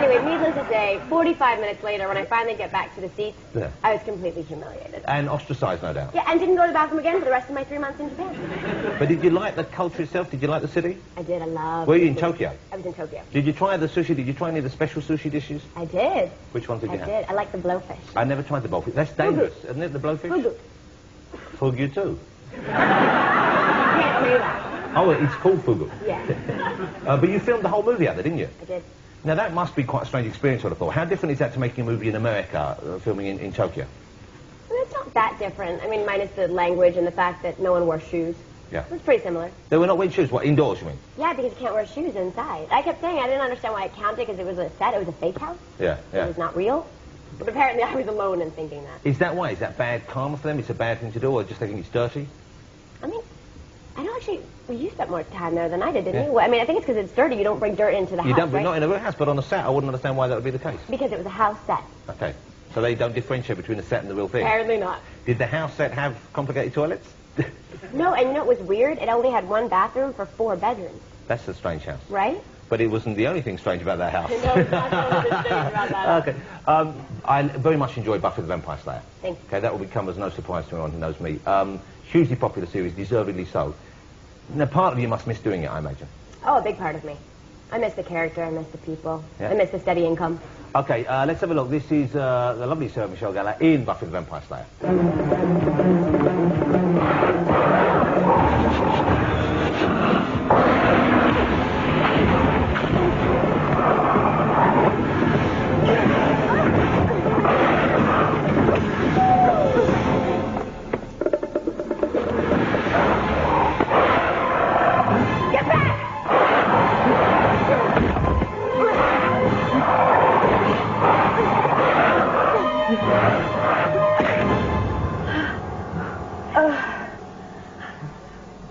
Anyway, needless to say, 45 minutes later, when I finally get back to the seats, Yeah. I was completely humiliated. And ostracized, no doubt. Yeah, and didn't go to the bathroom again for the rest of my 3 months in Japan. But did you like the culture itself? Did you like the city? I did, I loved Were you in sushi. Tokyo? I was in Tokyo. Did you try the sushi? Did you try any of the special sushi dishes? I did. Which ones did you have? I did. I like the blowfish. I never tried the blowfish. That's dangerous, isn't it, the blowfish? Fugu. Fugu too. You can't say that. Oh, it's called fugu. Yeah, But you filmed the whole movie out there, didn't you? I did. Now, that must be quite a strange experience, I would have thought. How different is that to making a movie in America, filming in Tokyo? Well, it's not that different. I mean, minus the language and the fact that no one wore shoes. Yeah. It's pretty similar. They were not wearing shoes? What, indoors, you mean? Yeah, because you can't wear shoes inside. I kept saying I didn't understand why it counted because it was a set. It was a fake house. Yeah, It was not real. But apparently I was alone in thinking that. Is that why? Is that bad karma for them? It's a bad thing to do, or just they think it's dirty? I mean, I know actually you spent more time there than I did, didn't Yeah. you? Well, I mean, I think it's because it's dirty. You don't bring dirt into the house, You don't, right? not in a real house, but on a set, I wouldn't understand why that would be the case. Because it was a house set. Okay. So they don't differentiate between the set and the real thing? Apparently not. Did the house set have complicated toilets? No, and you know what was weird? It only had one bathroom for 4 bedrooms, That's a strange house. right? But it wasn't the only thing strange about that house. No, it's not the only thing strange about that. Okay. I very much enjoy Buffy the Vampire Slayer. Thank you. Okay, that will become as no surprise to anyone who knows me. Hugely popular series, deservedly so. Now, part of you must miss doing it, I imagine. Oh, a big part of me. I miss the character. I miss the people. Yeah. I miss the steady income. Okay, let's have a look. This is the lovely Sarah Michelle Gellar in Buffy the Vampire Slayer. Get back!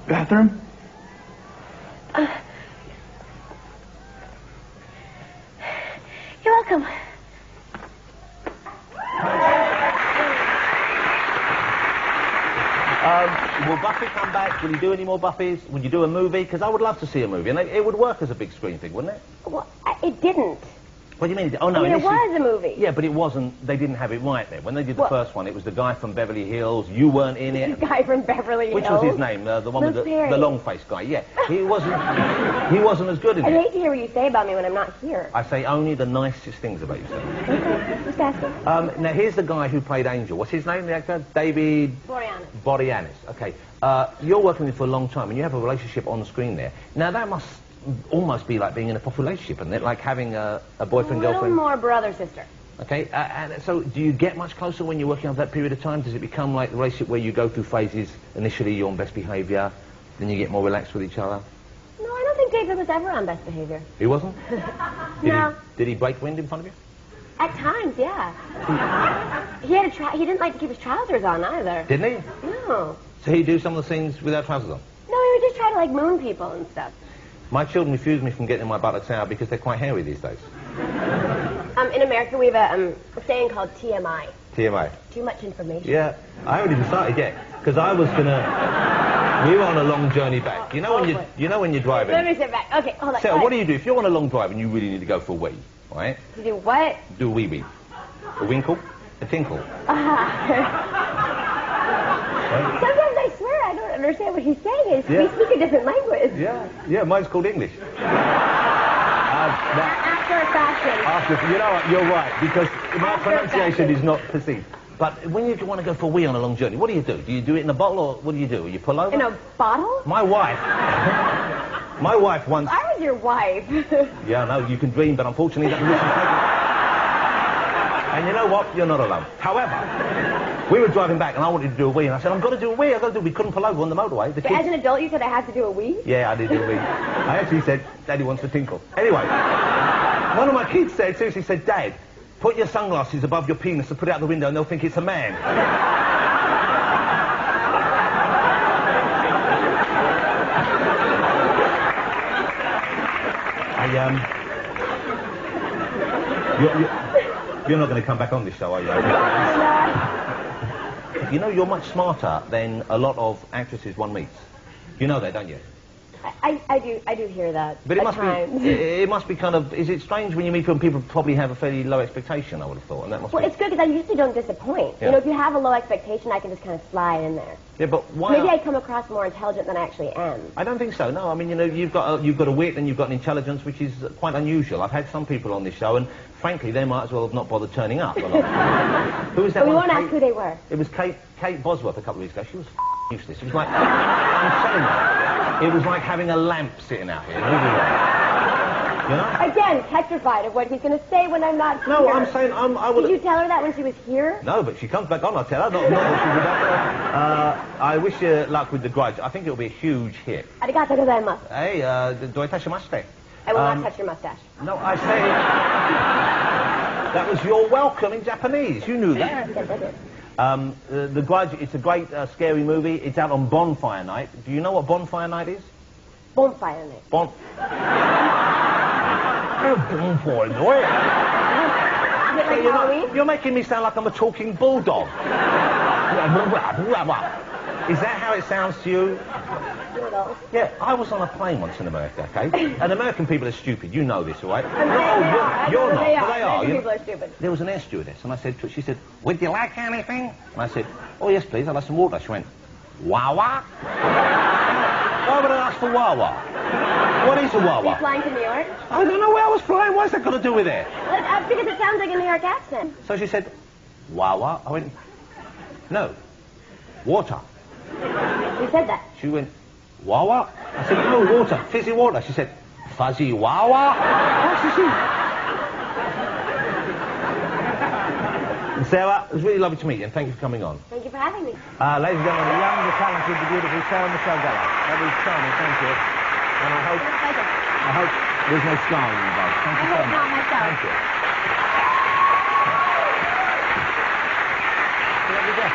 Bathroom? You're welcome. Will Buffy come back? Will you do any more Buffys? Would you do a movie? Because I would love to see a movie, and it would work as a big screen thing, wouldn't it? Well, it didn't. What do you mean? Oh, no, I mean, it initially- was a movie. Yeah, but it wasn't, they didn't have it right then. When they did the What? first one, it was the guy from Beverly Hills, you weren't in The it. guy from Beverly Hills. Which was his name? The one with Luke the Perry. long-faced guy, yeah. He wasn't as good in I it. hate to hear what you say about me when I'm not here. I say only the nicest things about you, sir. Okay, just asking. Now, here's the guy who played Angel. What's his name, the actor? David Boreanaz. Boreanaz. Okay. You're working with him for a long time, and you have a relationship on the screen there. Now, that must almost be like being in a popular relationship, isn't it? Like having a boyfriend, A little girlfriend. more brother-sister. Okay, and so do you get much closer when you're working on that period of time? Does it become like the relationship where you go through phases? Initially, you're on best behaviour, then you get more relaxed with each other? No, I don't think David was ever on best behavior. He wasn't? No. Did he break wind in front of you? At times, yeah. He didn't like to keep his trousers on either. Didn't he? No. So he'd do some of the scenes without trousers on? No, he would just try to like moon people and stuff. My children refuse me from getting my buttocks out because they're quite hairy these days. In America, we have a saying called TMI. TMI. Too much information. Yeah, I haven't even started yet, because I was gonna... We were on a long journey back. You know when you're driving... Let me sit back. Okay, hold on. Sarah, what do you do if you're on a long drive and you really need to go for a wee, right? You do what? Do a wee. A winkle? A tinkle? Sometimes I swear I don't understand what he's saying. Yeah. We speak a different language. Yeah, mine's called English. After a fashion. You know what, you're right, because my After pronunciation fashion. is not perceived. But when you want to go for a wee on a long journey, what do? Do you do it in a bottle, or what do? You pull over? In a bottle? My wife once... I was your wife. Yeah, no, you can dream, but unfortunately that position's taken. And you know what? You're not alone. However, we were driving back and I wanted to do a wee, and I said, I've got to do a wee, We couldn't pull over on the motorway. But as an adult, you said I had to do a wee? Yeah, I did do a wee. I actually said, Daddy wants to tinkle. Anyway, one of my kids seriously said, Dad, put your sunglasses above your penis and put it out the window and they'll think it's a man. You're not going to come back on this show, are you? You know, you're much smarter than a lot of actresses one meets. You know that, don't you? I do hear that. But it at must times. be. It must be kind of. Is it strange when you meet people? And people probably have a fairly low expectation. I would have thought, and that must. Well, be... it's good because I usually don't disappoint. Yeah. You know, if you have a low expectation, I can just kind of slide in there. Yeah, but why? Maybe I come across more intelligent than I actually am. I don't think so. No, I mean, you know, you've got a wit and you've got an intelligence which is quite unusual. I've had some people on this show, and frankly, they might as well have not bothered turning up. Who was that? But we one? won't ask who they were. It was Kate Bosworth a couple of weeks ago. She was useless. It was like I'm telling you, it was like having a lamp sitting out here. You know? Again, petrified of what he's going to say when I'm not No, here. I'm saying I would. Did you tell her that when she was here? No, but she comes back on. I'll tell her. Not when she's back. I wish you luck with The Grudge. I think it'll be a huge hit. Arigato gozaimasu. Hey, doitashimashite. I will not touch your mustache. No, I say that was your welcome in Japanese. You knew that. Yes, I did. The Grudge. It's a great, scary movie. It's out on Bonfire Night. Do you know what Bonfire Night is? Bonfire night. Bonfire Night. Is it like Halloween? You're making me sound like I'm a talking bulldog. Is that how it sounds to you? Noodles. Yeah, I was on a plane once in America, okay? And American people are stupid. You know this, all right? You're not, but they are. American You know? people are stupid. There was an air stewardess, and I said to her, she said, would you like anything? And I said, oh, yes, please, I'd like some water. She went, Wawa? Why would I ask for Wawa? What is a Are you Wawa? flying to New York? I don't know where I was flying. What's that got to do with it? Because it sounds like a New York accent. So she said, Wawa? I went, no, water. You said that. She went, Wawa? I said, no, water, fizzy water. She said, fuzzy Wawa? What did she? Sarah, it was really lovely to meet you, and thank you for coming on. Thank you for having me. Ladies and gentlemen, the young, the talented, the beautiful Sarah Michelle Gellar. That was charming, thank you. And I hope there's no scarring involved. Thank you so much. Not myself. Thank you. There we go.